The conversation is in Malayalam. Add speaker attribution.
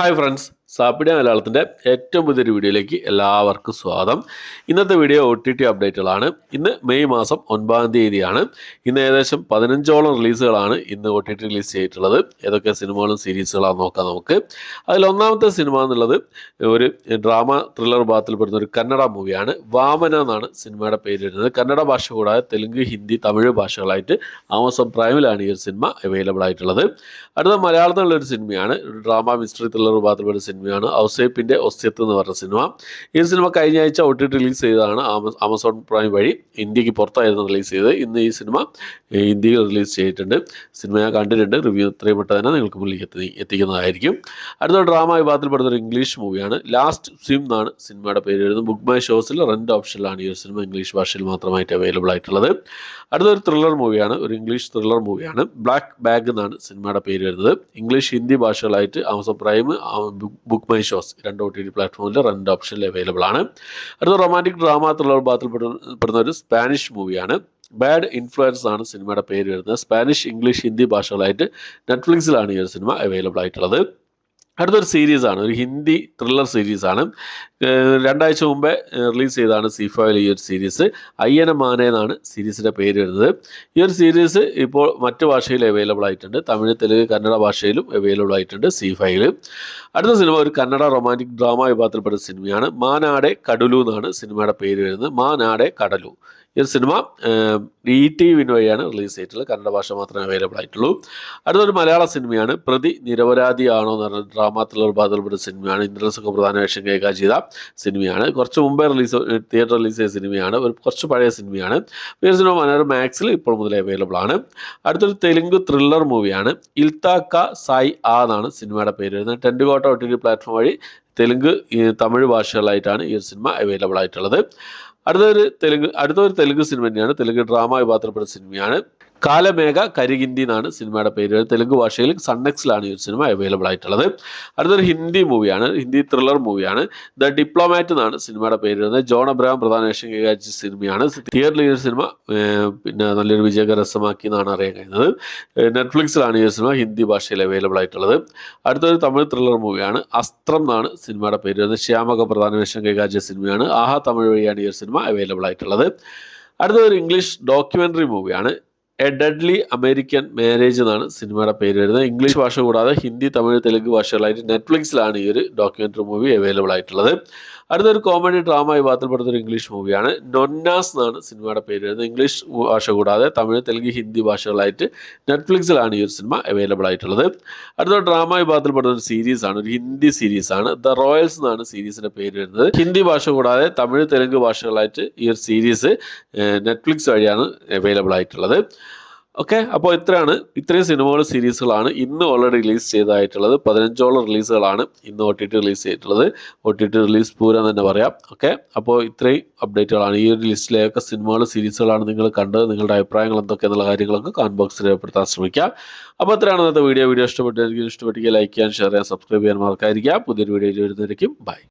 Speaker 1: ഹായ് ഫ്രണ്ട്സ്, സാപ്പിഡിയ മലയാളത്തിൻ്റെ ഏറ്റവും പുതിയൊരു വീഡിയോയിലേക്ക് എല്ലാവർക്കും സ്വാഗതം. ഇന്നത്തെ വീഡിയോ OTT അപ്ഡേറ്റുകളാണ്. ഇന്ന് മെയ് മാസം 9-ാം തീയതിയാണ്. ഇന്ന് ഏകദേശം 15ഓളം റിലീസുകളാണ് ഇന്ന് OTT റിലീസ് ചെയ്തിട്ടുള്ളത്. ഏതൊക്കെ സിനിമകളും സീരീസുകളാണെന്ന് നോക്കാം നമുക്ക്. അതിൽ ഒന്നാമത്തെ സിനിമ എന്നുള്ളത് ഒരു ഡ്രാമ ത്രില്ലർ വിഭാഗത്തിൽപ്പെടുന്ന ഒരു കന്നഡ മൂവിയാണ്. വാമന എന്നാണ് സിനിമയുടെ പേര് വരുന്നത്. കന്നഡ ഭാഷ കൂടാതെ തെലുങ്ക്, ഹിന്ദി, തമിഴ് ഭാഷകളായിട്ട് ആമസോൺ പ്രൈമിലാണ് ഈ ഒരു സിനിമ അവൈലബിൾ ആയിട്ടുള്ളത്. അടുത്ത മലയാളത്തിലുള്ള ഒരു സിനിമയാണ്. ഒരു ഡ്രാമ മിസ്റ്ററി ത്രില്ലർ വിഭാഗത്തിൽപ്പെട്ട സിനിമയാണ് ഔസേപ്പിൻ്റെ ഒസ്യത്ത് എന്ന് പറഞ്ഞ സിനിമ. ഈ സിനിമ കഴിഞ്ഞ ആഴ്ച OTT റിലീസ് ചെയ്തതാണ്. ആമസോൺ പ്രൈം വഴി ഇന്ത്യക്ക് പുറത്തായിരുന്നു റിലീസ് ചെയ്തത്. ഇന്ന് ഈ സിനിമ ഇന്ത്യയിൽ റിലീസ് ചെയ്തിട്ടുണ്ട്. സിനിമ ഞാൻ കണ്ടിട്ടുണ്ട്. റിവ്യൂ എത്രയും പെട്ടെന്ന് തന്നെ നിങ്ങൾക്ക് മുന്നിലേക്ക് എത്തിക്കുന്നതായിരിക്കും. അടുത്ത ഡ്രാമ വിഭാഗത്തിൽപ്പെടുന്ന ഒരു ഇംഗ്ലീഷ് മൂവിയാണ്. ലാസ്റ്റ് സ്വിം എന്നാണ് സിനിമയുടെ പേര് വരുന്നത്. ബുക്ക് മൈ ഷോസിൽ റെന്റ് ഓപ്ഷനിലാണ് ഈ ഒരു സിനിമ ഇംഗ്ലീഷ് ഭാഷയിൽ മാത്രമായിട്ട് അവൈലബിൾ ആയിട്ടുള്ളത്. അടുത്തൊരു ത്രില്ലർ മൂവിയാണ്. ഒരു ഇംഗ്ലീഷ് ത്രില്ലർ മൂവിയാണ്. ബ്ലാക്ക് ബാഗ് എന്നാണ് സിനിമയുടെ പേര് വരുന്നത്. ഇംഗ്ലീഷ്, ഹിന്ദി ഭാഷകളായിട്ട് Amazon Prime, book my shows രണ്ട് OTT പ്ലാറ്റ്ഫോമിൽ റെന്റ് ഓപ്ഷനിൽ അവൈലബിൾ ആണ്. അടുത്ത റൊമാൻറ്റിക് ഡ്രാമ ത്രില്ലർ വിഭാഗത്തിൽപ്പെടുന്ന ഒരു സ്പാനിഷ് മൂവിയാണ്. ബാഡ് ഇൻഫ്ലുവൻസ് ആണ് സിനിമയുടെ പേര് വരുന്നത്. സ്പാനിഷ്, ഇംഗ്ലീഷ്, ഹിന്ദി ഭാഷകളായിട്ട് നെറ്റ്ഫ്ലിക്സിലാണ് ഈ ഒരു സിനിമ അവൈലബിൾ ആയിട്ടുള്ളത്. അടുത്തൊരു സീരീസാണ്. ഒരു ഹിന്ദി ത്രില്ലർ സീരീസാണ്. 2 ആഴ്ച മുമ്പേ റിലീസ് ചെയ്തതാണ് സി5 ഈ ഒരു സീരീസ്. അയ്യനമാന എന്നാണ് സീരീസിൻ്റെ പേര് വരുന്നത്. ഈ ഒരു സീരീസ് ഇപ്പോൾ മറ്റു ഭാഷയിൽ അവൈലബിൾ ആയിട്ടുണ്ട്. തമിഴ്, തെലുങ്ക്, കന്നഡ ഭാഷയിലും അവൈലബിൾ ആയിട്ടുണ്ട് സി5. അടുത്ത സിനിമ ഒരു കന്നഡ റൊമാൻറ്റിക് ഡ്രാമ വിഭാഗത്തിൽപ്പെട്ട സിനിമയാണ്. മാനാടെ കടലു എന്നാണ് സിനിമയുടെ പേര് വരുന്നത്. മാനാടെ കടലു. ഈ ഒരു സിനിമ ETV വഴിയാണ് റിലീസ് ചെയ്തിട്ടുള്ളത്. കന്നഡ ഭാഷ മാത്രമേ അവൈലബിൾ ആയിട്ടുള്ളൂ. അടുത്തൊരു മലയാള സിനിമയാണ്. പ്രതി നിരപരാധിയാണോ എന്ന് പറഞ്ഞ ഡ്രാമ ത്രില്ലർ വിഭാഗത്തിൽപ്പെട്ട സിനിമയാണ്. ഇന്ദ്രൻസൊക്കെ പ്രധാന വേഷം കൈകാര്യം ചെയ്ത സിനിമയാണ്. കുറച്ച് മുമ്പേ തിയേറ്റർ റിലീസ് ചെയ്ത സിനിമയാണ്. ഒരു കുറച്ച് പഴയ സിനിമയാണ്. ഈ ഒരു സിനിമ മനോരമ മാക്സിൽ ഇപ്പോൾ മുതലേ അവൈലബിൾ ആണ്. അടുത്തൊരു തെലുങ്ക് ത്രില്ലർ മൂവിയാണ്. ഇൽത്താക്ക സായ് ആ എന്നാണ് സിനിമയുടെ പേര് വരുന്നത്. ടെൻഡുകോട്ട OTT പ്ലാറ്റ്ഫോം വഴി തെലുങ്ക്, തമിഴ് ഭാഷകളായിട്ടാണ് ഈ ഒരു സിനിമ അവൈലബിൾ ആയിട്ടുള്ളത്. അടുത്തൊരു തെലുങ്ക് സിനിമ തന്നെയാണ്. തെലുങ്ക് ഡ്രാമ വിഭാഗത്തിൽപ്പെട്ട സിനിമയാണ്. കാലമേഘ കരികിന്തി എന്നാണ് സിനിമയുടെ പേര്. തെലുങ്ക് ഭാഷയിൽ സൺനെക്സിലാണ് ഈ ഒരു സിനിമ അവൈലബിൾ ആയിട്ടുള്ളത്. അടുത്തൊരു ഹിന്ദി മൂവിയാണ്. ഹിന്ദി ത്രില്ലർ മൂവിയാണ്. ദ ഡിപ്ലോമാറ്റ് എന്നാണ് സിനിമയുടെ പേര് വരുന്നത്. ജോൺ അബ്രഹാം പ്രധാന വേഷം കൈകാര്യം സിനിമയാണ്. തിയേറ്ററിൽ ഈ ഒരു സിനിമ പിന്നെ നല്ലൊരു വിജയകരസ്ഥമാക്കി എന്നാണ് അറിയാൻ കഴിയുന്നത്. നെറ്റ്ഫ്ലിക്സിലാണ് ഈ ഒരു സിനിമ ഹിന്ദി ഭാഷയിൽ അവൈലബിൾ ആയിട്ടുള്ളത്. അടുത്തൊരു തമിഴ് ത്രില്ലർ മൂവിയാണ്. അസ്ത്രം എന്നാണ് സിനിമയുടെ പേര് വരുന്നത്. ശ്യാമക പ്രധാന വേഷം കൈകാര്യം സിനിമയാണ്. ആഹാ തമിഴ് വഴിയാണ് ഈ ഒരു സിനിമ അവൈലബിൾ ആയിട്ടുള്ളത്. അടുത്തൊരു ഇംഗ്ലീഷ് ഡോക്യുമെന്ററി മൂവിയാണ്. എ ഡെഡ്ലി അമേരിക്കൻ മാരേജ് എന്നാണ് സിനിമയുടെ പേര് വരുന്നത്. ഇംഗ്ലീഷ് ഭാഷ കൂടാതെ ഹിന്ദി, തമിഴ്, തെലുങ്ക് ഭാഷകളായിട്ട് നെറ്റ്ഫ്ലിക്സിലാണ് ഈ ഒരു ഡോക്യുമെന്ററി മൂവി അവൈലബിൾ ആയിട്ടുള്ളത്. അടുത്തൊരു കോമഡി ഡ്രാമ വിഭാഗത്തിൽപ്പെടുന്ന ഒരു ഇംഗ്ലീഷ് മൂവിയാണ്. നൊന്നാസ് എന്നാണ് സിനിമയുടെ പേര് വരുന്നത്. ഇംഗ്ലീഷ് ഭാഷ കൂടാതെ തമിഴ്, തെലുങ്ക്, ഹിന്ദി ഭാഷകളായിട്ട് നെറ്റ്ഫ്ലിക്സിലാണ് ഈ ഒരു സിനിമ അവൈലബിൾ ആയിട്ടുള്ളത്. അടുത്തൊരു ഡ്രാമ വിഭാഗത്തിൽപ്പെടുന്ന ഒരു സീരീസാണ്. ഒരു ഹിന്ദി സീരീസാണ്. ദ റോയൽസ് എന്നാണ് സീരീസിന്റെ പേര് വരുന്നത്. ഹിന്ദി ഭാഷ കൂടാതെ തമിഴ്, തെലുങ്ക് ഭാഷകളായിട്ട് ഈ ഒരു സീരീസ് നെറ്റ്ഫ്ലിക്സ് വഴിയാണ് അവൈലബിൾ ആയിട്ടുള്ളത്. ഓക്കെ, അപ്പോൾ ഇത്രയും സിനിമകളും സീരീസുകളാണ് ഇന്ന് ഓൾറെഡി റിലീസ് ചെയ്തതായിട്ടുള്ളത്. 15ഓളം റിലീസുകളാണ് ഇന്ന് OTT റിലീസ് ചെയ്തിട്ടുള്ളത്. OTT റിലീസ് പൂരം തന്നെ പറയാം. ഓക്കെ, അപ്പോൾ ഇത്രയും അപ്ഡേറ്റുകളാണ്. ഈ ഒരു ലിസ്റ്റിലെയൊക്കെ സിനിമകളും സീരീസുകളാണ് നിങ്ങൾ കണ്ടത്. നിങ്ങളുടെ അഭിപ്രായങ്ങൾ എന്തൊക്കെയെന്നുള്ള കാര്യങ്ങളൊക്കെ കമന്റ് ബോക്സിൽ രേഖപ്പെടുത്താൻ ശ്രമിക്കാം. അപ്പോൾ ഇത്രയാണ് ഇന്നത്തെ വീഡിയോ ഇഷ്ടപ്പെട്ടെങ്കിൽ ലൈക്ക് ചെയ്യാൻ, ഷെയർ ചെയ്യാൻ, സബ്സ്ക്രൈബ് ചെയ്യാൻ മറക്കാതിരിക്കുക. പുതിയൊരു വീഡിയോ വരുന്നതായിരിക്കും. ബൈ.